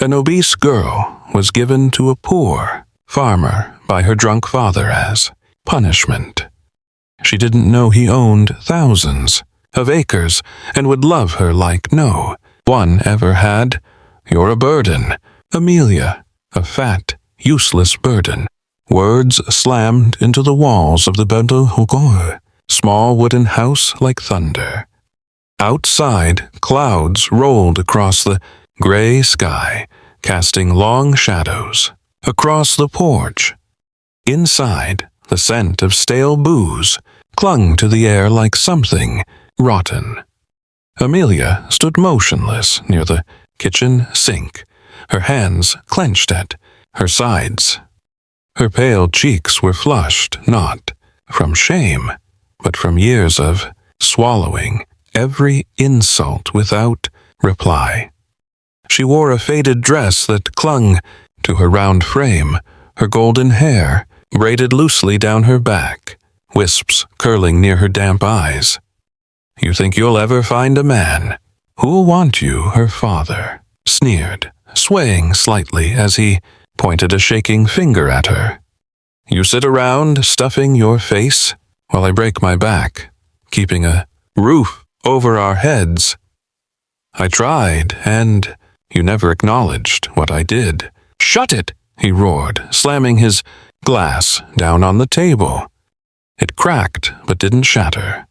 An obese girl was given to a poor farmer by her drunk father as punishment. She didn't know he owned thousands of acres and would love her like no one ever had. You're a burden, Amelia, a fat, useless burden. Words slammed into the walls of the Bendelhugor, small wooden house like thunder. Outside, clouds rolled across the gray sky, casting long shadows. Across the porch, inside, the scent of stale booze clung to the air like something rotten. Amelia stood motionless near the kitchen sink, her hands clenched at her sides. Her pale cheeks were flushed, not from shame, but from years of swallowing every insult without reply. She wore a faded dress that clung to her round frame, her golden hair braided loosely down her back, wisps curling near her damp eyes. You think you'll ever find a man who'll want you, her father sneered, swaying slightly as he pointed a shaking finger at her. You sit around stuffing your face while I break my back, keeping a roof over our heads. I tried, and you never acknowledged what I did. Shut it, he roared, slamming his glass down on the table. It cracked, but didn't shatter.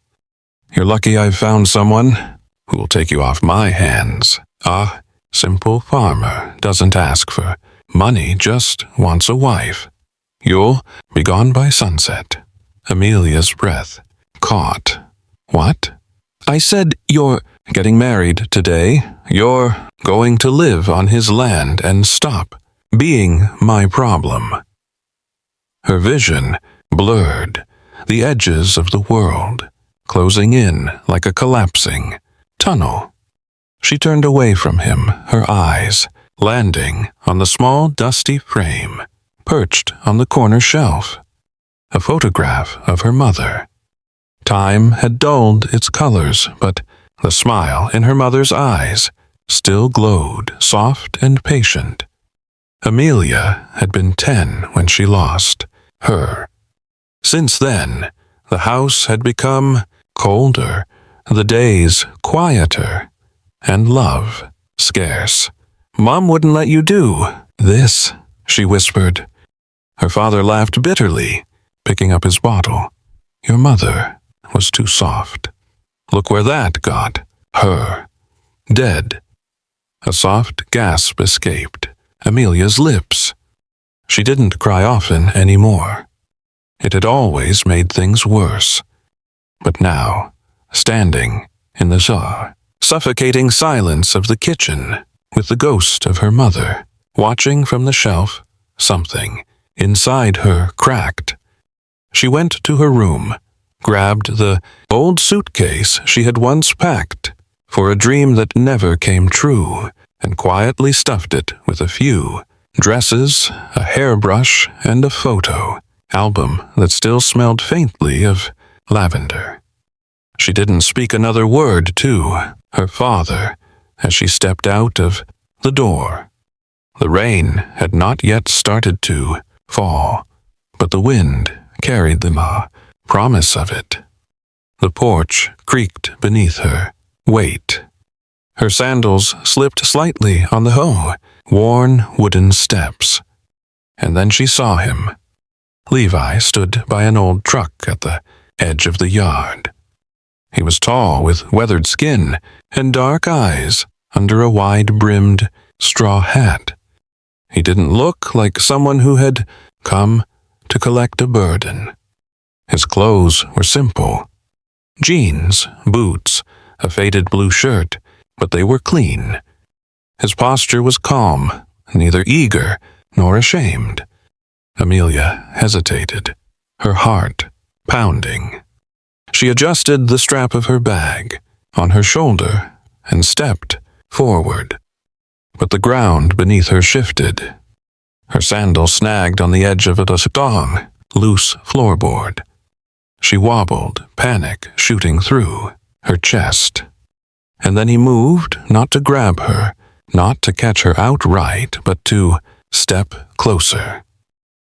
You're lucky I've found someone who will take you off my hands. A simple farmer doesn't ask for money, just wants a wife. You'll be gone by sunset. Amelia's breath caught. What? I said you're getting married today. You're going to live on his land and stop being my problem. Her vision blurred, the edges of the world closing in like a collapsing tunnel. She turned away from him, her eyes landing on the small dusty frame perched on the corner shelf, a photograph of her mother. Time had dulled its colors, but the smile in her mother's eyes still glowed, soft and patient. Amelia had been 10 when she lost her. Since then, the house had become colder, the days quieter, and love scarce. Mom wouldn't let you do this, she whispered. Her father laughed bitterly, picking up his bottle. Your mother was too soft. Look where that got her. Dead. A soft gasp escaped Amelia's lips. She didn't cry often anymore. It had always made things worse. But now, standing in the suffocating silence of the kitchen, with the ghost of her mother, watching from the shelf, something inside her cracked. She went to her room, grabbed the old suitcase she had once packed for a dream that never came true, and quietly stuffed it with a few dresses, a hairbrush, and a photo album that still smelled faintly of lavender. She didn't speak another word to her father as she stepped out of the door. The rain had not yet started to fall, but the wind carried the promise of it. The porch creaked beneath her weight. Her sandals slipped slightly on the worn wooden steps. And then she saw him. Levi stood by an old truck at the edge of the yard. He was tall, with weathered skin and dark eyes under a wide-brimmed straw hat. He didn't look like someone who had come to collect a burden. His clothes were simple. Jeans, boots, a faded blue shirt, but they were clean. His posture was calm, neither eager nor ashamed. Amelia hesitated, her heart pounding. She adjusted the strap of her bag on her shoulder and stepped forward. But the ground beneath her shifted. Her sandal snagged on the edge of a strong, loose floorboard. She wobbled, panic shooting through her chest. And then he moved, not to grab her, not to catch her outright, but to step closer.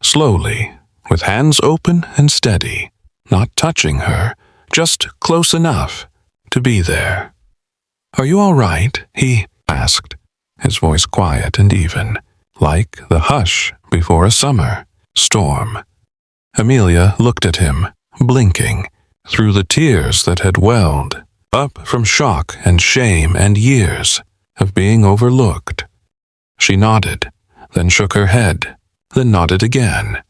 Slowly, with hands open and steady, not touching her, just close enough to be there. "Are you all right?" he asked, his voice quiet and even, like the hush before a summer storm. Amelia looked at him, blinking, through the tears that had welled up from shock and shame and years of being overlooked. She nodded, then shook her head, then nodded again.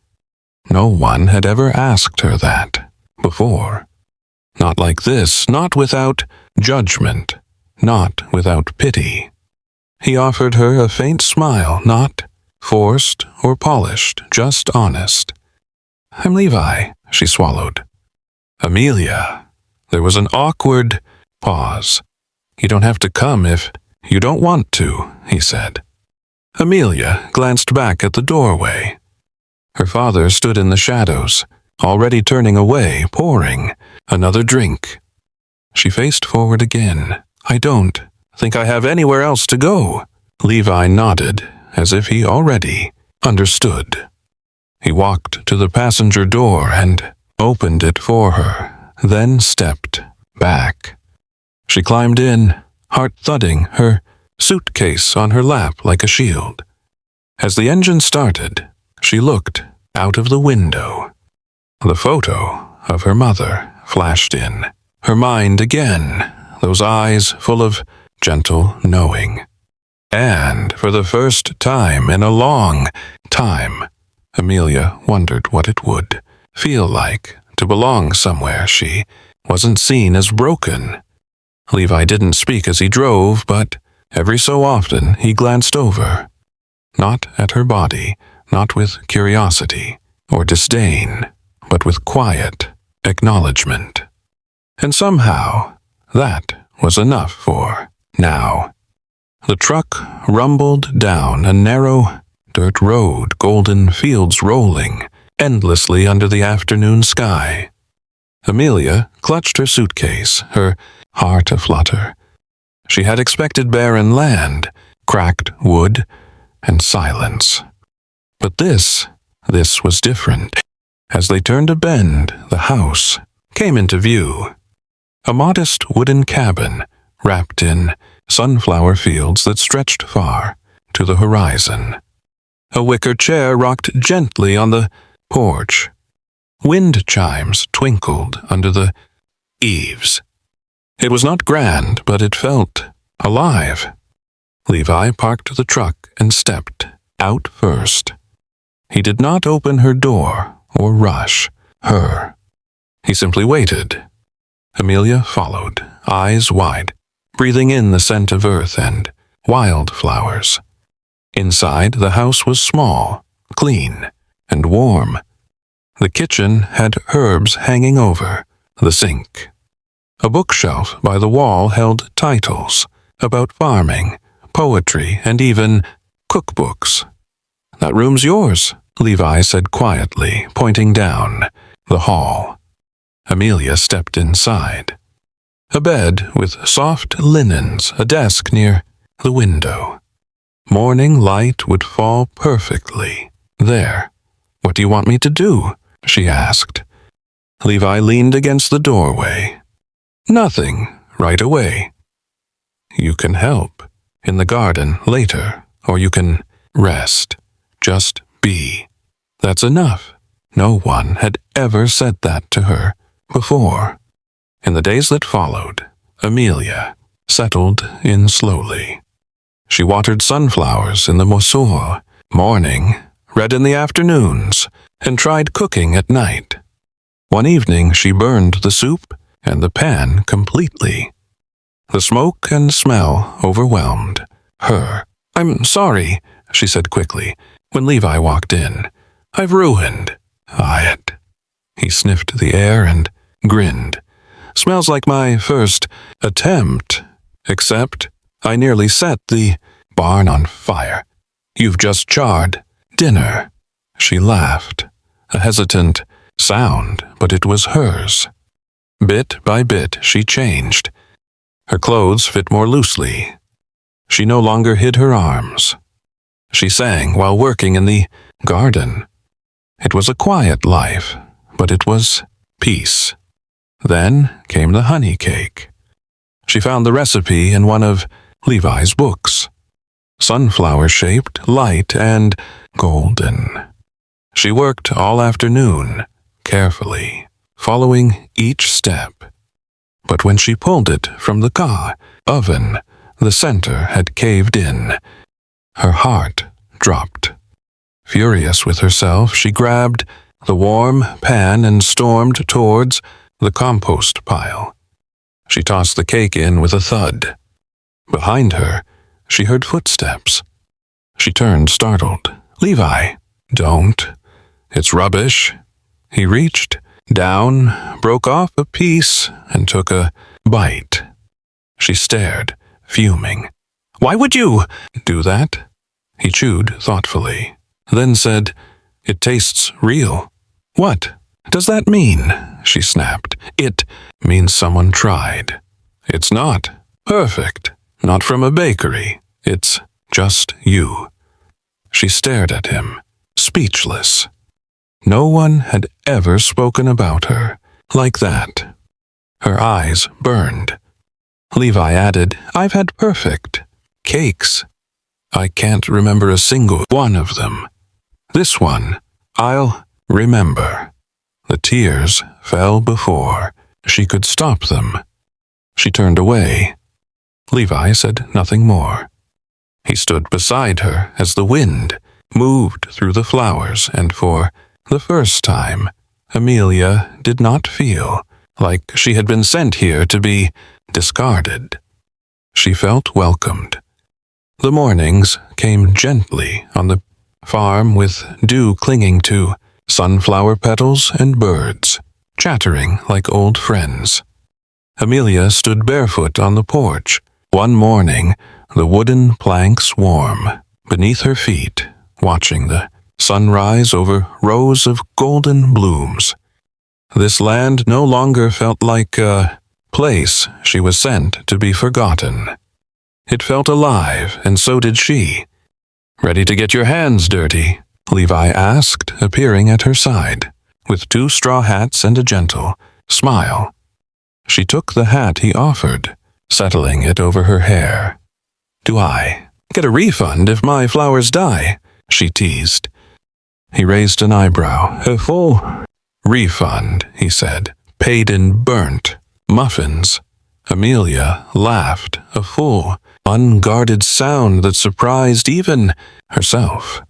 No one had ever asked her that before. Not like this, not without judgment, not without pity. He offered her a faint smile, not forced or polished, just honest. "I'm Levi," she swallowed. "Amelia." There was an awkward pause. "You don't have to come if you don't want to," he said. Amelia glanced back at the doorway. Her father stood in the shadows, already turning away, pouring another drink. She faced forward again. "I don't think I have anywhere else to go." Levi nodded, as if he already understood. He walked to the passenger door and opened it for her, then stepped back. She climbed in, heart thudding, her suitcase on her lap like a shield. As the engine started, she looked out of the window. The photo of her mother flashed in. Her mind again, those eyes full of gentle knowing. And for the first time in a long time, Amelia wondered what it would feel like to belong somewhere she wasn't seen as broken. Levi didn't speak as he drove, but every so often he glanced over. Not at her body, not with curiosity or disdain, but with quiet acknowledgement. And somehow, that was enough for now. The truck rumbled down a narrow dirt road, golden fields rolling endlessly under the afternoon sky. Amelia clutched her suitcase, her heart aflutter. She had expected barren land, cracked wood, and silence. But this was different. As they turned a bend, the house came into view. A modest wooden cabin wrapped in sunflower fields that stretched far to the horizon. A wicker chair rocked gently on the porch. Wind chimes twinkled under the eaves. It was not grand, but it felt alive. Levi parked the truck and stepped out first. He did not open her door or rush her. He simply waited. Amelia followed, eyes wide, breathing in the scent of earth and wildflowers. Inside, the house was small, clean, and warm. The kitchen had herbs hanging over the sink. A bookshelf by the wall held titles about farming, poetry, and even cookbooks. "That room's yours," Levi said quietly, pointing down the hall. Amelia stepped inside. A bed with soft linens, a desk near the window. Morning light would fall perfectly there. "What do you want me to do?" she asked. Levi leaned against the doorway. "Nothing, right away. You can help in the garden later, or you can rest. Just be. That's enough." No one had ever said that to her before. In the days that followed, Amelia settled in slowly. She watered sunflowers in the moussoir morning, read in the afternoons, and tried cooking at night. One evening she burned the soup and the pan completely. The smoke and smell overwhelmed her. "I'm sorry," she said quickly, when Levi walked in. "I've ruined it." He sniffed the air and grinned. "Smells like my first attempt, except I nearly set the barn on fire. You've just charred dinner." She laughed, a hesitant sound, but it was hers. Bit by bit she changed. Her clothes fit more loosely. She no longer hid her arms. She sang while working in the garden. It was a quiet life, but it was peace. Then came the honey cake. She found the recipe in one of Levi's books. Sunflower-shaped, light, and golden. She worked all afternoon, carefully, following each step. But when she pulled it from the oven, the center had caved in. Her heart dropped. Furious with herself, she grabbed the warm pan and stormed towards the compost pile. She tossed the cake in with a thud. Behind her, she heard footsteps. She turned, startled. "Levi, don't. It's rubbish." He reached down, broke off a piece, and took a bite. She stared, fuming. "Why would you do that?" He chewed thoughtfully, then said, "It tastes real." "What does that mean?" she snapped. "It means someone tried. It's not perfect, not from a bakery. It's just you." She stared at him, speechless. No one had ever spoken about her like that. Her eyes burned. Levi added, "I've had perfect cakes. I can't remember a single one of them. This one, I'll remember." The tears fell before she could stop them. She turned away. Levi said nothing more. He stood beside her as the wind moved through the flowers, and for the first time, Amelia did not feel like she had been sent here to be discarded. She felt welcomed. The mornings came gently on the farm, with dew clinging to sunflower petals and birds chattering like old friends. Amelia stood barefoot on the porch. One morning, the wooden planks warm beneath her feet, watching the sunrise over rows of golden blooms. This land no longer felt like a place she was sent to be forgotten. It felt alive, and so did she. "Ready to get your hands dirty?" Levi asked, appearing at her side, with 2 straw hats and a gentle smile. She took the hat he offered, settling it over her hair. "Do I get a refund if my flowers die?" she teased. He raised an eyebrow. "A full refund," he said, "paid in burnt muffins." Amelia laughed, a full, unguarded sound that surprised even herself.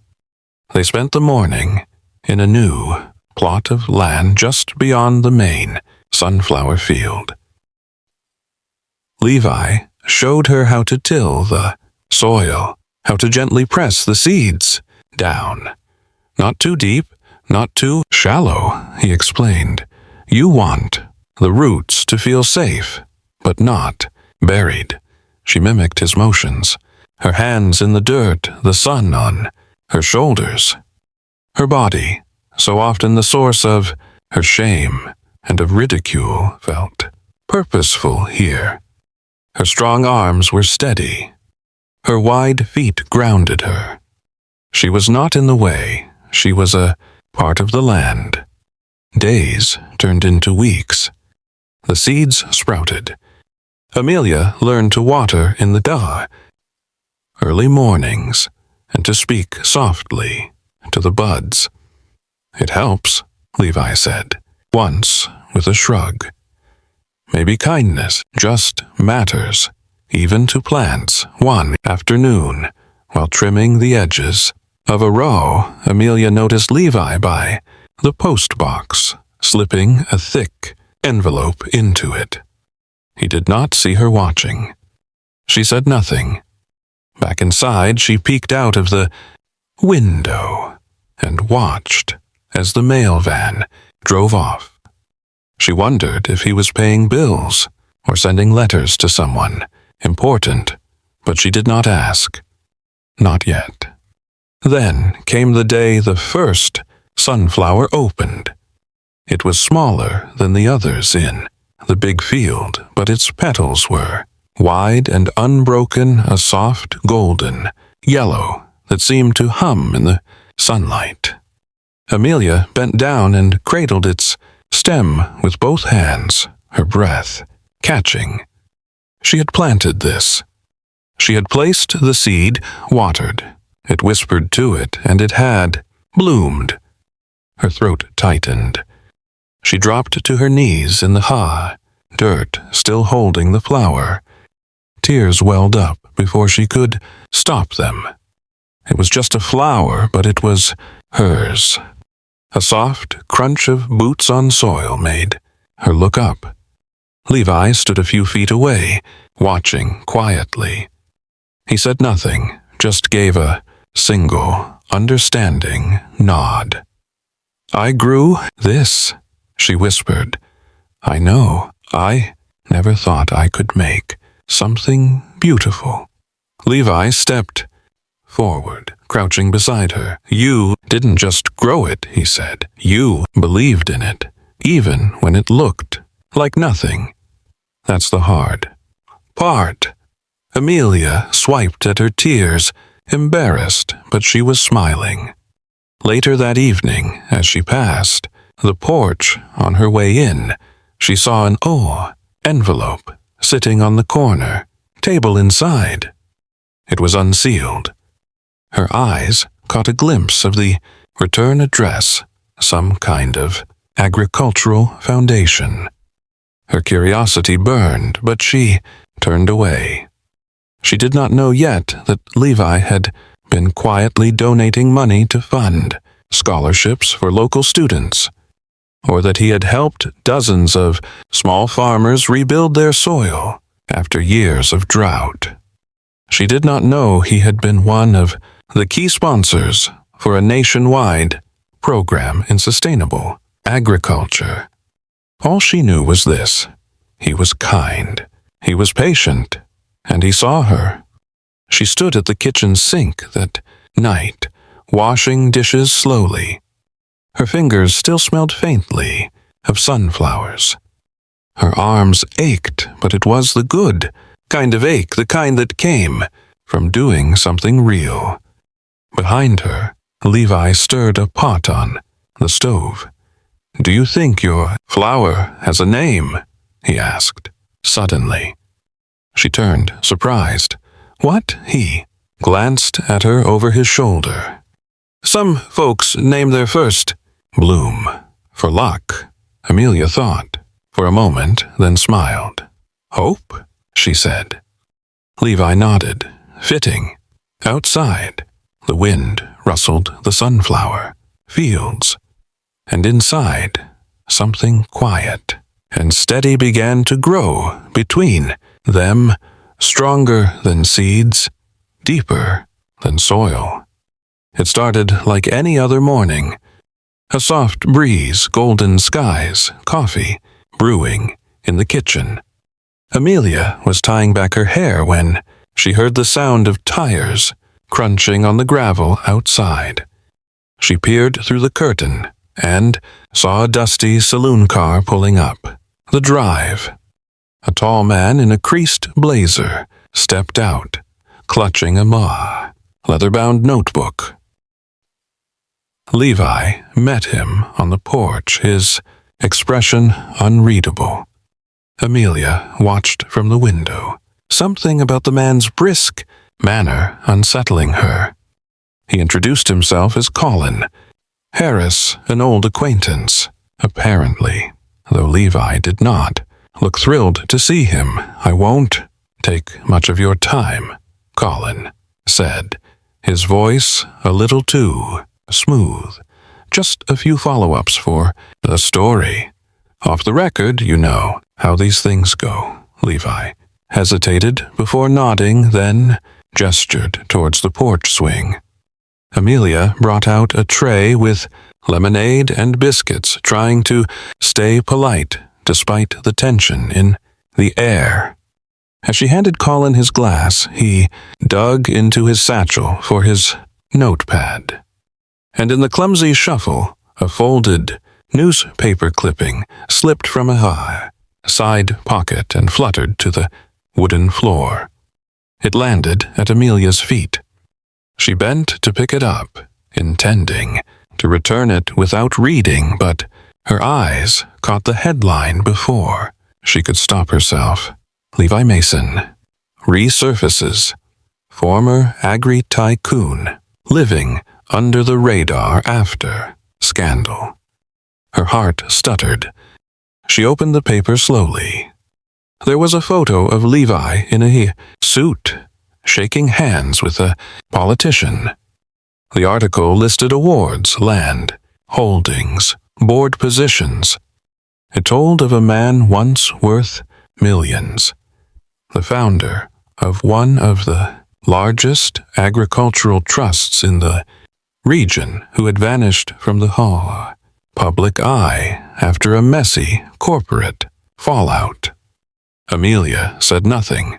They spent the morning in a new plot of land just beyond the main sunflower field. Levi showed her how to till the soil, how to gently press the seeds down. "Not too deep, not too shallow," he explained. "You want the roots to feel safe, but not buried." She mimicked his motions, her hands in the dirt, the sun on her shoulders. Her body, so often the source of her shame and of ridicule, felt purposeful here. Her strong arms were steady. Her wide feet grounded her. She was not in the way. She was a part of the land. Days turned into weeks. The seeds sprouted. Amelia learned to water in the early mornings, and to speak softly to the buds. "It helps," Levi said, once with a shrug. "Maybe kindness just matters, even to plants." One afternoon, while trimming the edges of a row, Amelia noticed Levi by the post box, slipping a thick envelope into it. He did not see her watching. She said nothing. Back inside, she peeked out of the window and watched as the mail van drove off. She wondered if he was paying bills or sending letters to someone important, but she did not ask. Not yet. Then came the day the first sunflower opened. It was smaller than the others in the big field, but its petals were wide and unbroken, a soft golden yellow that seemed to hum in the sunlight. Amelia bent down and cradled its stem with both hands, her breath catching. She had planted this. She had placed the seed, watered. It whispered to it, and it had bloomed. Her throat tightened. She dropped to her knees in the dirt still holding the flower. Tears welled up before she could stop them. It was just a flower, but it was hers. A soft crunch of boots on soil made her look up. Levi stood a few feet away, watching quietly. He said nothing, just gave a single, understanding nod. "I grew this," she whispered. "I know. I never thought I could make something beautiful." Levi stepped forward, crouching beside her. "You didn't just grow it," he said. "You believed in it, even when it looked like nothing. That's the hard part." Amelia swiped at her tears, embarrassed, but she was smiling. Later that evening, as she passed the porch on her way in, she saw an envelope sitting on the corner table inside. It was unsealed. Her eyes caught a glimpse of the return address, some kind of agricultural foundation. Her curiosity burned, but she turned away. She did not know yet that Levi had been quietly donating money to fund scholarships for local students, or that he had helped dozens of small farmers rebuild their soil after years of drought. She did not know he had been one of the key sponsors for a nationwide program in sustainable agriculture. All she knew was this: he was kind, he was patient, and he saw her. She stood at the kitchen sink that night, washing dishes slowly. Her fingers still smelled faintly of sunflowers. Her arms ached, but it was the good kind of ache, the kind that came from doing something real. Behind her, Levi stirred a pot on the stove. "Do you think your flower has a name?" he asked, suddenly. She turned, surprised. "What?" He glanced at her over his shoulder. "Some folks name their first bloom for luck," Amelia thought for a moment, then smiled. "Hope?" she said. Levi nodded. "Fitting." Outside, the wind rustled the sunflower fields, and inside, something quiet and steady began to grow between them, stronger than seeds, deeper than soil. It started like any other morning. A soft breeze, golden skies, coffee brewing in the kitchen. Amelia was tying back her hair when she heard the sound of tires crunching on the gravel outside. She peered through the curtain and saw a dusty saloon car pulling up the drive. A tall man in a creased blazer stepped out, clutching a leather-bound notebook. Levi met him on the porch, his expression unreadable. Amelia watched from the window, something about the man's brisk manner unsettling her. He introduced himself as Colin Harris, an old acquaintance, apparently, though Levi did not look thrilled to see him. "I won't take much of your time," Colin said, his voice a little too smooth. "Just a few follow-ups for the story. Off the record, you know how these things go." Levi hesitated before nodding, then gestured towards the porch swing. Amelia brought out a tray with lemonade and biscuits, trying to stay polite despite the tension in the air. As she handed Colin his glass, he dug into his satchel for his notepad. And in the clumsy shuffle, a folded newspaper clipping slipped from a side pocket and fluttered to the wooden floor. It landed at Amelia's feet. She bent to pick it up, intending to return it without reading, but her eyes caught the headline before she could stop herself. Levi Mason resurfaces, former agri-tycoon, living under the radar after scandal. Her heart stuttered. She opened the paper slowly. There was a photo of Levi in a suit, shaking hands with a politician. The article listed awards, land, holdings, board positions. It told of a man once worth millions, the founder of one of the largest agricultural trusts in the region, who had vanished from the public eye after a messy corporate fallout. Amelia said nothing.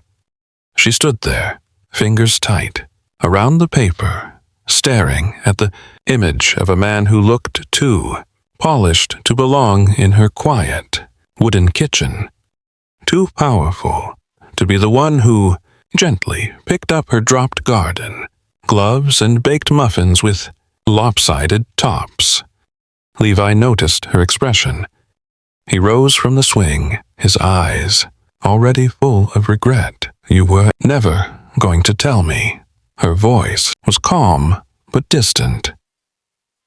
She stood there, fingers tight, around the paper, staring at the image of a man who looked too polished to belong in her quiet wooden kitchen, too powerful to be the one who gently picked up her dropped garden, gloves and baked muffins with lopsided tops. Levi noticed her expression. He rose from the swing, his eyes already full of regret. You were never going to tell me. Her voice was calm but distant.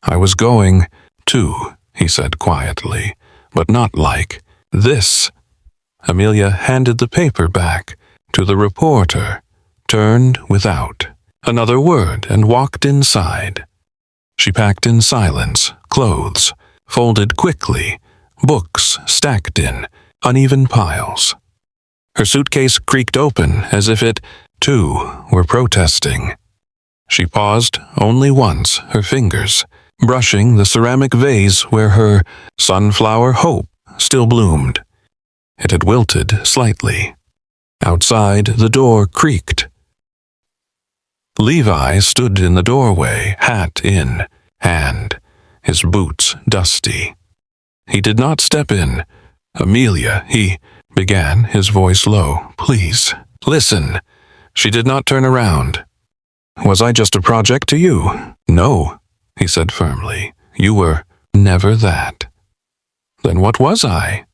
I was going to, he said quietly, but not like this. Amelia handed the paper back to the reporter, turned without another word, and walked inside. She packed in silence, clothes folded quickly, books stacked in uneven piles. Her suitcase creaked open as if it, too, were protesting. She paused only once, her fingers brushing the ceramic vase where her sunflower hope still bloomed. It had wilted slightly. Outside, the door creaked. Levi stood in the doorway, hat in hand, his boots dusty. He did not step in. Amelia, he began, his voice low. Please, listen. She did not turn around. Was I just a project to you? No, he said firmly. You were never that. Then what was I?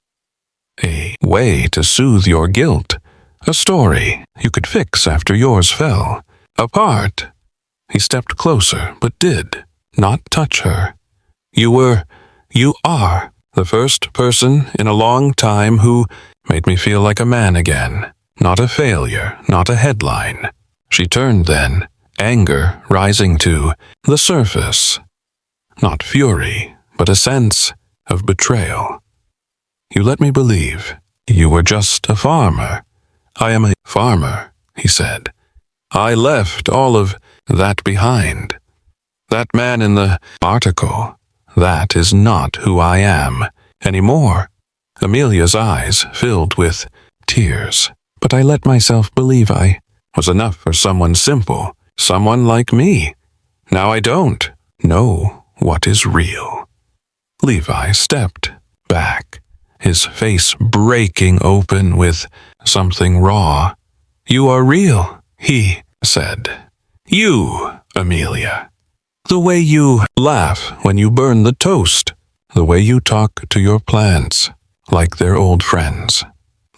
A way to soothe your guilt. A story you could fix after yours fell apart. He stepped closer, but did not touch her. You are the first person in a long time who made me feel like a man again, not a failure, not a headline. She turned then, anger rising to the surface. Not fury, but a sense of betrayal. You let me believe you were just a farmer. I am a farmer, he said. I left all of that behind. That man in the article, that is not who I am anymore. Amelia's eyes filled with tears. But I let myself believe I was enough for someone simple, someone like me. Now I don't know what is real. Levi stepped back, his face breaking open with something raw. You are real, he said. You, Amelia. The way you laugh when you burn the toast. The way you talk to your plants like they're old friends.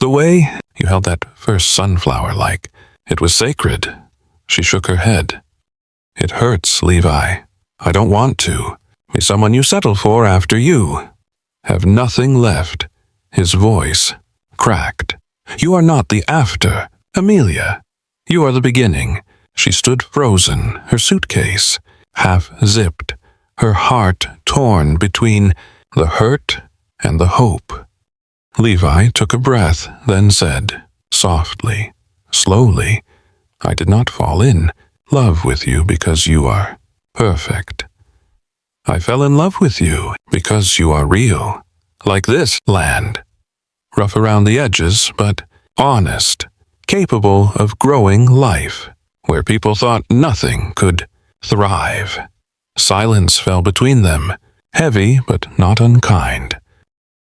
The way you held that first sunflower like it was sacred. She shook her head. It hurts, Levi. I don't want to be someone you settle for after you have nothing left. His voice cracked. You are not the after, Amelia. You are the beginning. She stood frozen, her suitcase half-zipped, her heart torn between the hurt and the hope. Levi took a breath, then said, softly, slowly, I did not fall in love with you because you are perfect. I fell in love with you because you are real, like this land. Rough around the edges, but honest, capable of growing life, where people thought nothing could thrive. Silence fell between them, heavy but not unkind.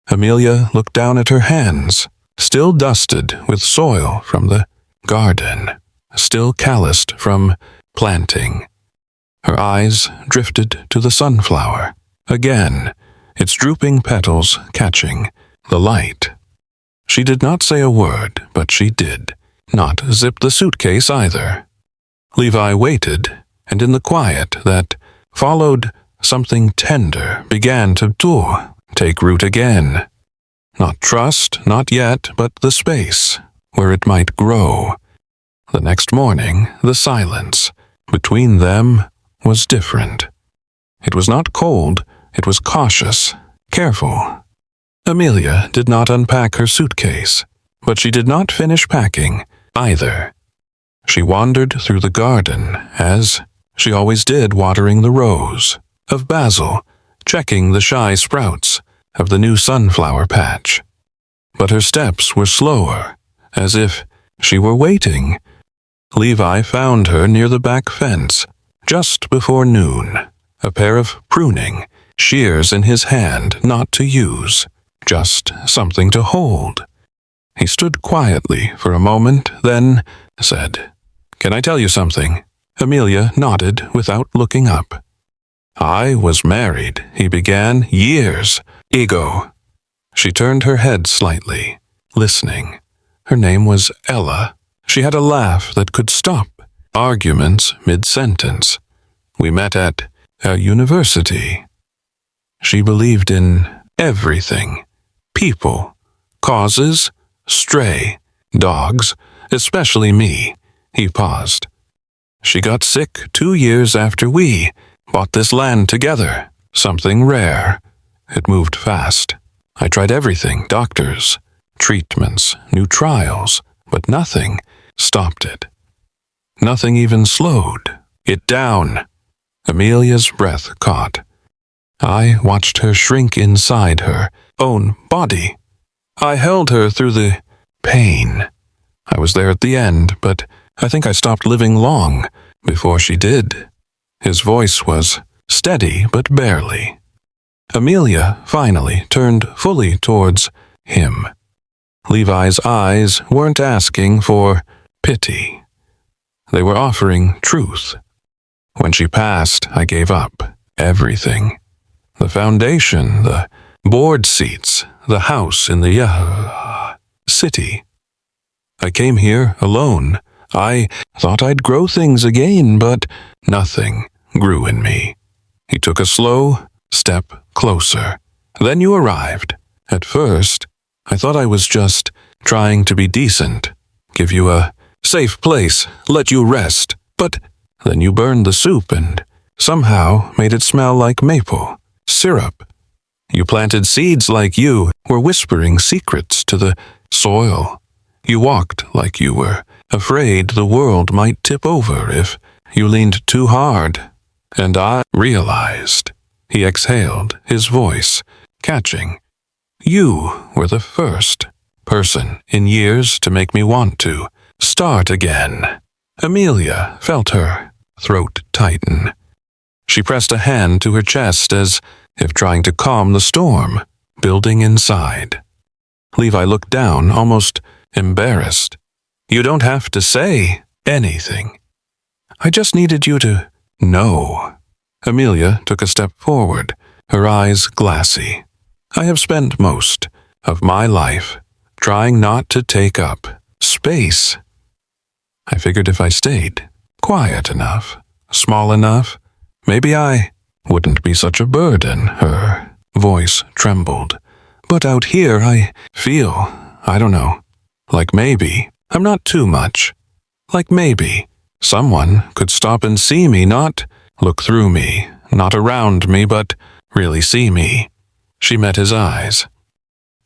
Amelia looked down at her hands, still dusted with soil from the garden, still calloused from planting. Her eyes drifted to the sunflower, again, its drooping petals catching the light. She did not say a word, but she did not zip the suitcase either. Levi waited, and in the quiet that followed, something tender began to take root again. Not trust, not yet, but the space where it might grow. The next morning, the silence between them was different. It was not cold, it was cautious, careful. Amelia did not unpack her suitcase, but she did not finish packing either. She wandered through the garden, as she always did, watering the rows of basil, checking the shy sprouts of the new sunflower patch. But her steps were slower, as if she were waiting. Levi found her near the back fence, just before noon, a pair of pruning shears in his hand, not to use, just something to hold. He stood quietly for a moment, then said, "Can I tell you something?" Amelia nodded without looking up. "I was married," he began, "years ago." She turned her head slightly, listening. Her name was Ella. She had a laugh that could stop arguments mid-sentence. "We met at a university." She believed in everything. People, causes, stray, dogs, especially me. He paused. "She got sick 2 years after we bought this land together. Something rare. It moved fast. I tried everything, doctors, treatments, new trials, but nothing stopped it. Nothing even slowed it down." Amelia's breath caught. I watched her shrink inside her own body. I held her through the pain. I was there at the end, but I think I stopped living long before she did. His voice was steady, but barely. Amelia finally turned fully towards him. Levi's eyes weren't asking for pity. They were offering truth. When she passed, I gave up everything. The foundation, the board seats, the house in the city. I came here alone. I thought I'd grow things again, but nothing grew in me. He took a slow step closer. Then you arrived. At first, I thought I was just trying to be decent, give you a safe place, let you rest. But then you burned the soup and somehow made it smell like maple syrup. You planted seeds like you were whispering secrets to the soil. You walked like you were afraid the world might tip over if you leaned too hard. And I realized. He exhaled, his voice catching. You were the first person in years to make me want to start again. Amelia felt her throat tighten. She pressed a hand to her chest as if trying to calm the storm building inside. Levi looked down, almost embarrassed. "You don't have to say anything. I just needed you to know." Amelia took a step forward, her eyes glassy. "I have spent most of my life trying not to take up space. I figured if I stayed quiet enough, small enough, maybe I wouldn't be such a burden." Her voice trembled. "But out here I feel, I don't know, like maybe I'm not too much. Like maybe someone could stop and see me, not look through me, not around me, but really see me." She met his eyes.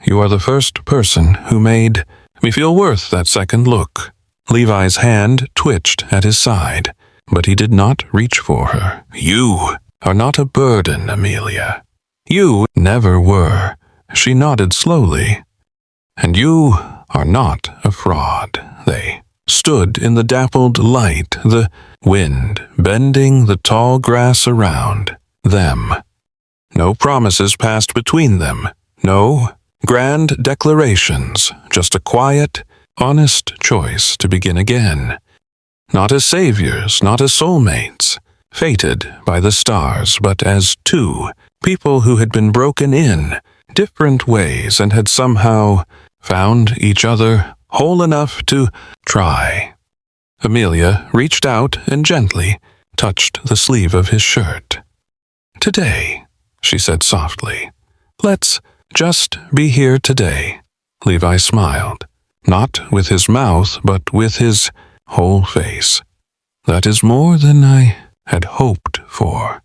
"You are the first person who made me feel worth that second look." Levi's hand twitched at his side, but he did not reach for her. "You are not a burden, Amelia. You never were." She nodded slowly. "And you are not a fraud." They stood in the dappled light, the wind bending the tall grass around them. No promises passed between them. No grand declarations, just a quiet, honest choice to begin again. Not as saviors, not as soulmates, fated by the stars, but as two people who had been broken in different ways and had somehow found each other whole enough to try. Amelia reached out and gently touched the sleeve of his shirt. "Today," she said softly. "Let's just be here today." Levi smiled, not with his mouth, but with his whole face. "That is more than I had hoped for."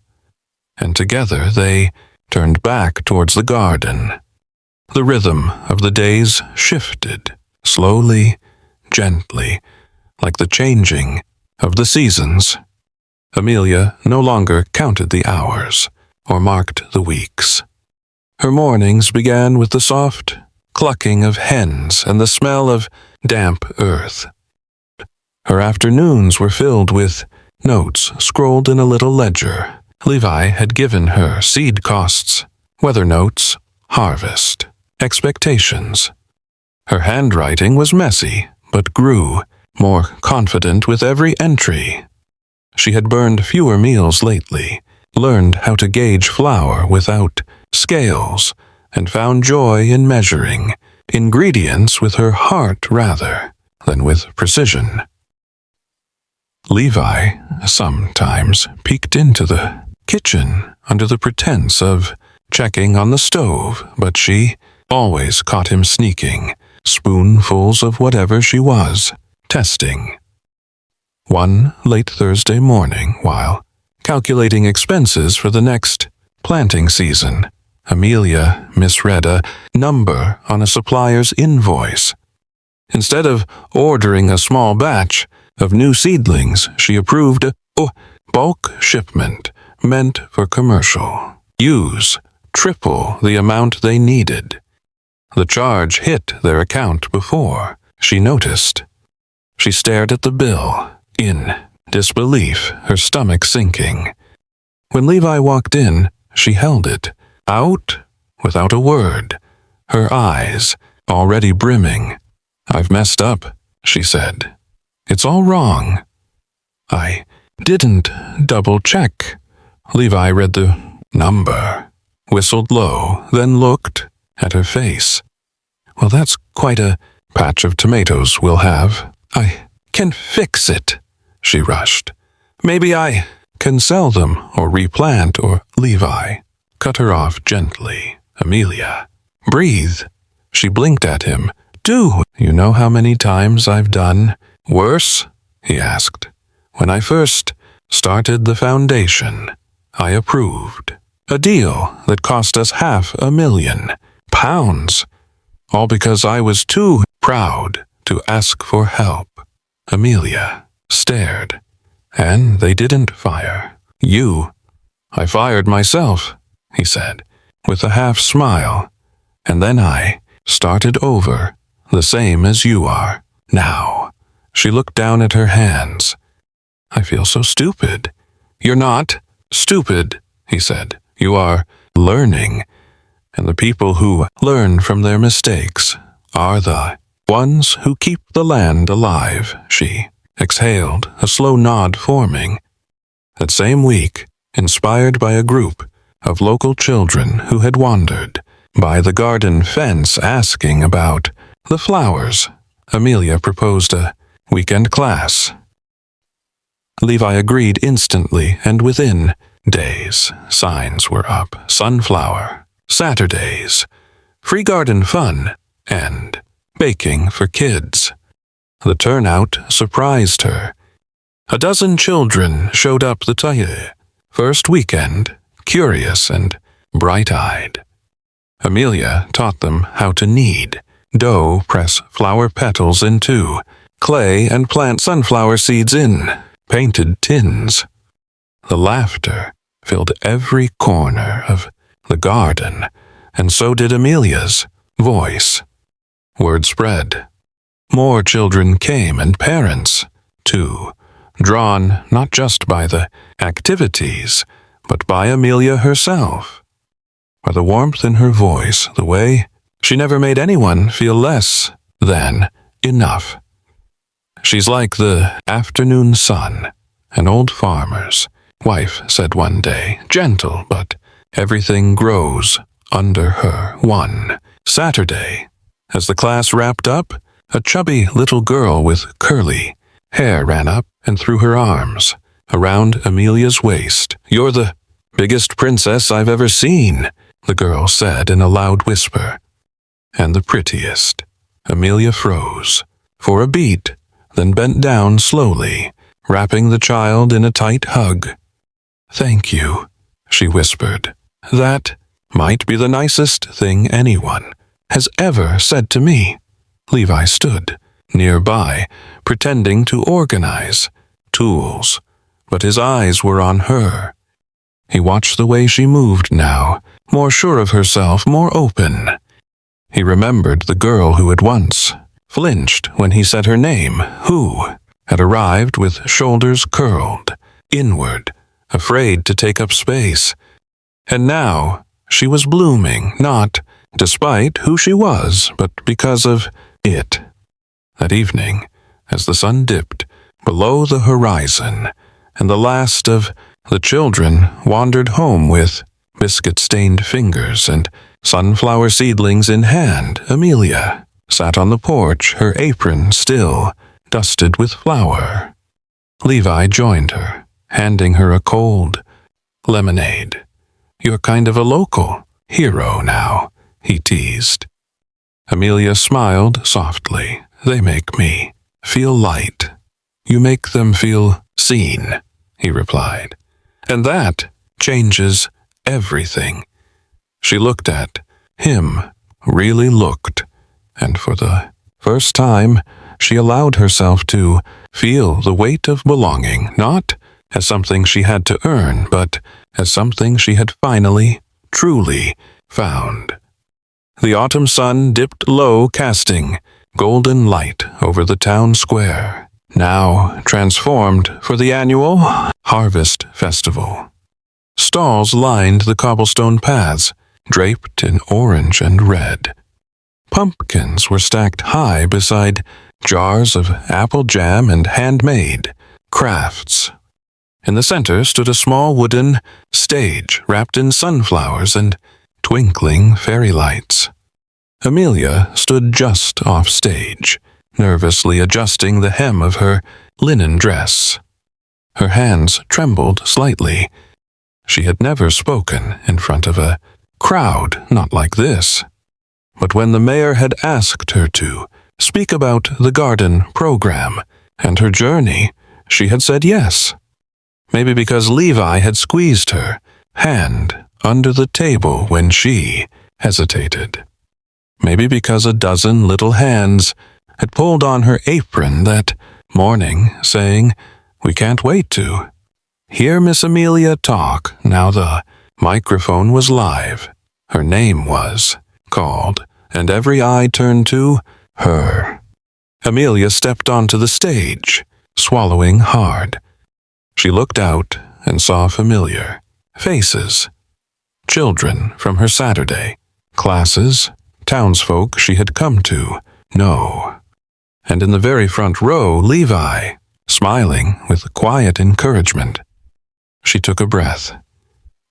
And together they turned back towards the garden. The rhythm of the days shifted, slowly, gently, like the changing of the seasons. Amelia no longer counted the hours or marked the weeks. Her mornings began with the soft clucking of hens and the smell of damp earth. Her afternoons were filled with notes scrolled in a little ledger. Levi had given her seed costs, weather notes, harvest, expectations. Her handwriting was messy, but grew more confident with every entry. She had burned fewer meals lately, learned how to gauge flour without scales, and found joy in measuring ingredients with her heart rather than with precision. Levi sometimes peeked into the kitchen under the pretense of checking on the stove, but she always caught him sneaking spoonfuls of whatever she was testing. One late Thursday morning, while calculating expenses for the next planting season, Amelia misread a number on a supplier's invoice. Instead of ordering a small batch of new seedlings, she approved a bulk shipment meant for commercial use, triple the amount they needed. The charge hit their account before she noticed. She stared at the bill, in disbelief, her stomach sinking. When Levi walked in, she held it out without a word, her eyes already brimming. "I've messed up," she said. "It's all wrong." "I didn't double-check." Levi read the number, whistled low, then looked at her face. "Well, that's quite a patch of tomatoes we'll have. I can fix it," she rushed. "Maybe I can sell them or replant or—" Levi cut her off gently. "Amelia, breathe." She blinked at him. "Do you know how many times I've done worse?" he asked. "When I first started the foundation, I approved a deal that cost us £500,000, all because I was too proud to ask for help." Amelia stared. "And they didn't fire you." "I fired myself," he said, with a half-smile. "And then I started over, the same as you are now." She looked down at her hands. "I feel so stupid." "You're not stupid," he said. "You are learning, and the people who learn from their mistakes are the ones who keep the land alive." She exhaled, a slow nod forming. That same week, inspired by a group of local children who had wandered by the garden fence asking about the flowers, Amelia proposed a weekend class. Levi agreed instantly, and within days, signs were up: sunflower, Saturdays, free garden fun, and baking for kids. The turnout surprised her. A dozen children showed up the first weekend, curious and bright-eyed. Amelia taught them how to knead dough, press flower petals into clay, and plant sunflower seeds in painted tins. The laughter filled every corner of the garden, and so did Amelia's voice. Word spread. More children came, and parents, too, drawn not just by the activities, but by Amelia herself, by the warmth in her voice, the way She never made anyone feel less than enough. She's like the afternoon sun, an old farmer's wife said one day, gentle, but everything grows under her. One Saturday, as the class wrapped up, a chubby little girl with curly hair ran up and threw her arms around Amelia's waist. "You're the biggest princess I've ever seen," the girl said in a loud whisper. "And the prettiest." Amelia froze for a beat, then bent down slowly, wrapping the child in a tight hug. "Thank you," she whispered. "That might be the nicest thing anyone has ever said to me." Levi stood nearby, pretending to organize tools, but his eyes were on her. He watched the way she moved now, more sure of herself, more open. He remembered the girl who had once flinched when he said her name, who had arrived with shoulders curled inward, afraid to take up space. And now she was blooming, not despite who she was, but because of it. That evening, as the sun dipped below the horizon, and the last of the children wandered home with biscuit-stained fingers and sunflower seedlings in hand, Amelia sat on the porch, her apron still dusted with flour. Levi joined her, handing her a cold lemonade. "You're kind of a local hero now," he teased. Amelia smiled softly. "They make me feel light." "You make them feel seen," he replied. "And that changes everything." She looked at him, really looked, and for the first time she allowed herself to feel the weight of belonging, not as something she had to earn, but as something she had finally, truly found. The autumn sun dipped low, casting golden light over the town square, now transformed for the annual Harvest Festival. Stalls lined the cobblestone paths, draped in orange and red. Pumpkins were stacked high beside jars of apple jam and handmade crafts. In the center stood a small wooden stage wrapped in sunflowers and twinkling fairy lights. Amelia stood just off stage, nervously adjusting the hem of her linen dress. Her hands trembled slightly. She had never spoken in front of a crowd, not like this. But when the mayor had asked her to speak about the garden program and her journey, she had said yes. Maybe because Levi had squeezed her hand under the table when she hesitated. Maybe because a dozen little hands had pulled on her apron that morning, saying, "We can't wait to hear Miss Amelia talk." Now the microphone was live. Her name was called, and every eye turned to her. Amelia stepped onto the stage, swallowing hard. She looked out and saw familiar faces. Children from her Saturday classes, townsfolk she had come to know. And in the very front row, Levi, smiling with quiet encouragement. She took a breath.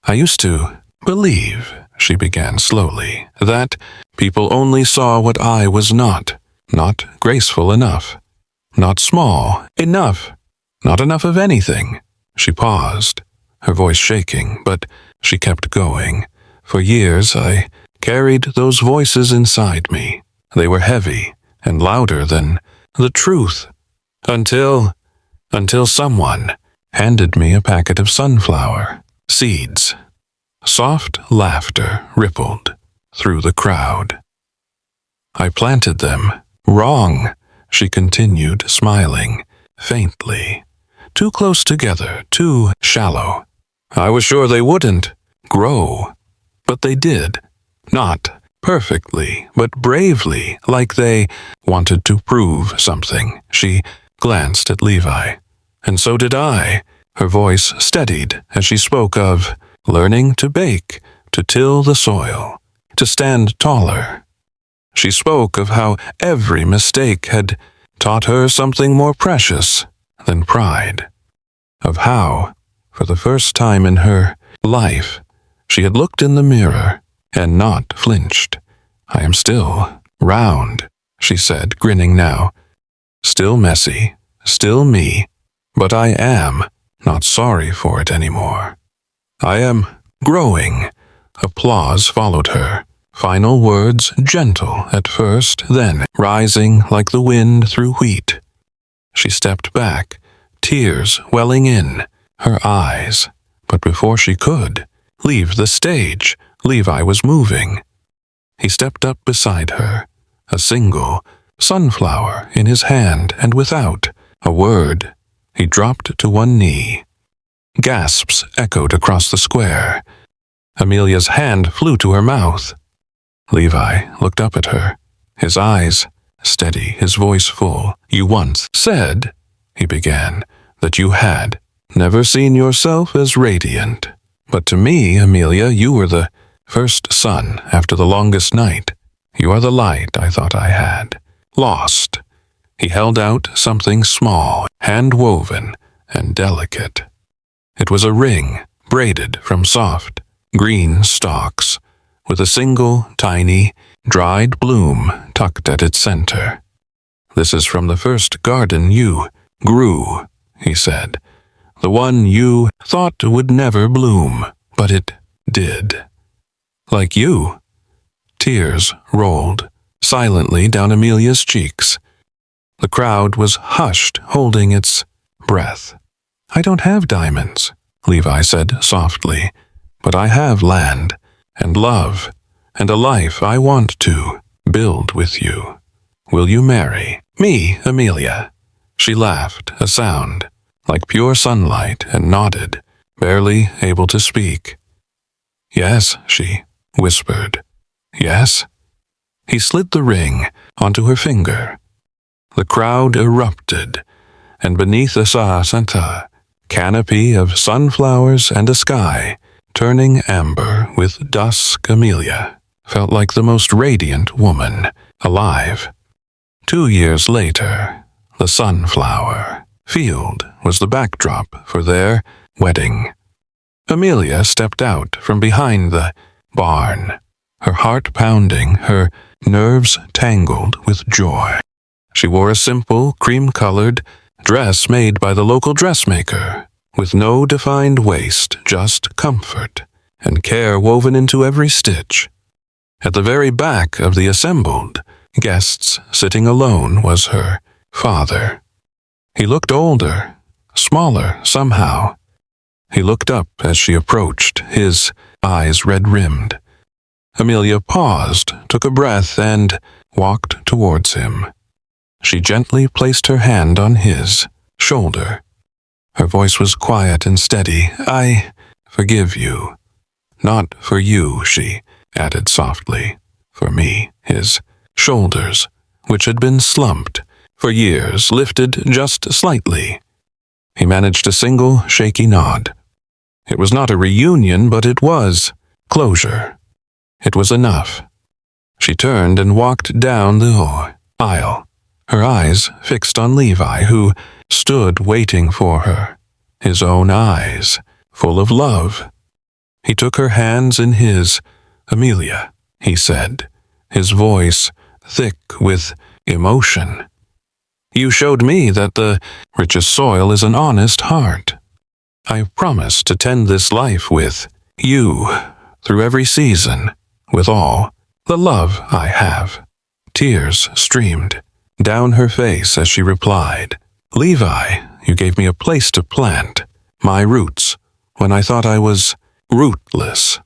"I used to believe," she began slowly, "that people only saw what I was not graceful enough, not small enough, not enough of anything." She paused, her voice shaking, but she kept going. "For years I carried those voices inside me. They were heavy and louder than the truth, until someone handed me a packet of sunflower seeds." Soft laughter rippled through the crowd. "I planted them wrong," she continued, smiling faintly. "Too close together, too shallow. I was sure they wouldn't grow, but they did. Not perfectly, but bravely, like they wanted to prove something." She glanced at Levi. "And so did I." Her voice steadied as she spoke of learning to bake, to till the soil, to stand taller. She spoke of how every mistake had taught her something more precious than pride, of how, for the first time in her life, she had looked in the mirror and not flinched. "I am still round," she said, grinning now. "Still messy, still me, but I am not sorry for it anymore. I am growing." Applause followed her, final words gentle at first, then rising like the wind through wheat. She stepped back, tears welling in her eyes, but before she could leave the stage, Levi was moving. He stepped up beside her, a single sunflower in his hand, and without a word, he dropped to one knee. Gasps echoed across the square. Amelia's hand flew to her mouth. Levi looked up at her, his eyes steady, his voice full. "You once said," he began, "that you had never seen yourself as radiant. But to me, Amelia, you were the first sun after the longest night. You are the light I thought I had. Lost." He held out something small, hand-woven and delicate. It was a ring braided from soft, green stalks, with a single, tiny, dried bloom tucked at its center. "This is from the first garden you grew," he said. "The one you thought would never bloom, but it did. Like you." Tears rolled silently down Amelia's cheeks. The crowd was hushed, holding its breath. "I don't have diamonds," Levi said softly, "but I have land and love and a life I want to build with you. Will you marry me, Amelia?" She laughed, a sound like pure sunlight, and nodded, barely able to speak. "Yes," she whispered. "Yes." He slid the ring onto her finger. The crowd erupted, and beneath the Santa canopy of sunflowers and a sky turning amber with dusk, Amelia felt like the most radiant woman alive. 2 years later, the sunflower field was the backdrop for their wedding. Amelia stepped out from behind the barn, her heart pounding, her nerves tangled with joy. She wore a simple, cream-colored dress made by the local dressmaker, with no defined waist, just comfort and care woven into every stitch. At the very back of the assembled guests, sitting alone, was her father. He looked older, smaller somehow. He looked up as she approached, his eyes red-rimmed. Amelia paused, took a breath, and walked towards him. She gently placed her hand on his shoulder. Her voice was quiet and steady. "I forgive you. Not for you," she added softly. "For me." His shoulders, which had been slumped for years, lifted just slightly. He managed a single shaky nod. It was not a reunion, but it was closure. It was enough. She turned and walked down the aisle, her eyes fixed on Levi, who stood waiting for her, his own eyes full of love. He took her hands in his. "Amelia," he said, his voice thick with emotion. "You showed me that the richest soil is an honest heart. I promise to tend this life with you through every season, with all the love I have." Tears streamed down her face as she replied, "Levi, you gave me a place to plant my roots when I thought I was rootless.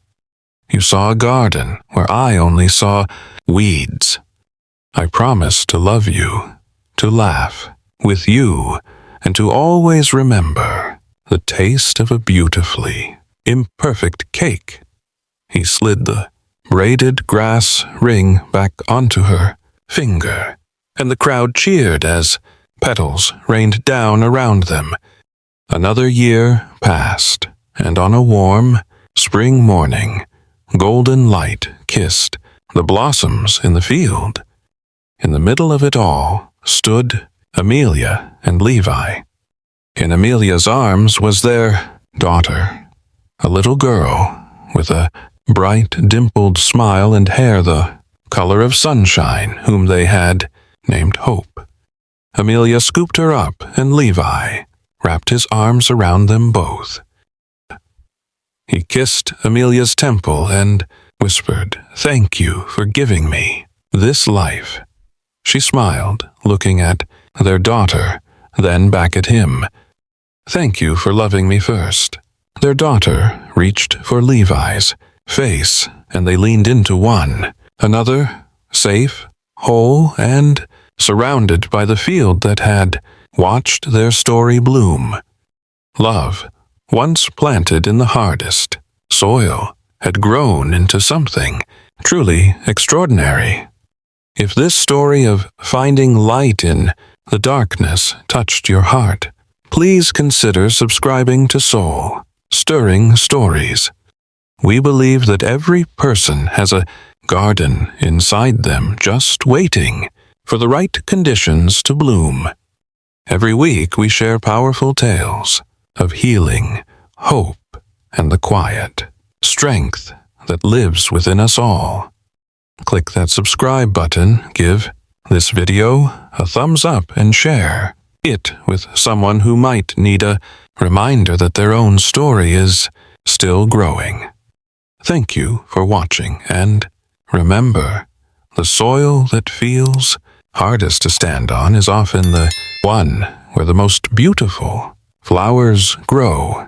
You saw a garden where I only saw weeds. I promise to love you, to laugh with you, and to always remember the taste of a beautifully imperfect cake." He slid the braided grass ring back onto her finger, and the crowd cheered as petals rained down around them. Another year passed, and on a warm spring morning, golden light kissed the blossoms in the field. In the middle of it all stood Amelia and Levi. In Amelia's arms was their daughter, a little girl with a bright, dimpled smile and hair the color of sunshine, whom they had named Hope. Amelia scooped her up, and Levi wrapped his arms around them both. He kissed Amelia's temple and whispered, "Thank you for giving me this life." She smiled, looking at their daughter, then back at him. "Thank you for loving me first." Their daughter reached for Levi's face, and they leaned into one another, safe, whole, and surrounded by the field that had watched their story bloom. Love, once planted in the hardest soil, had grown into something truly extraordinary. If this story of finding light in the darkness touched your heart, please consider subscribing to Soul Stirring Stories. We believe that every person has a garden inside them just waiting for the right conditions to bloom. Every week we share powerful tales of healing, hope, and the quiet strength that lives within us all. Click that subscribe button, give this video a thumbs up, and share it with someone who might need a reminder that their own story is still growing. Thank you for watching, and remember, the soil that feels hardest to stand on is often the one where the most beautiful flowers grow.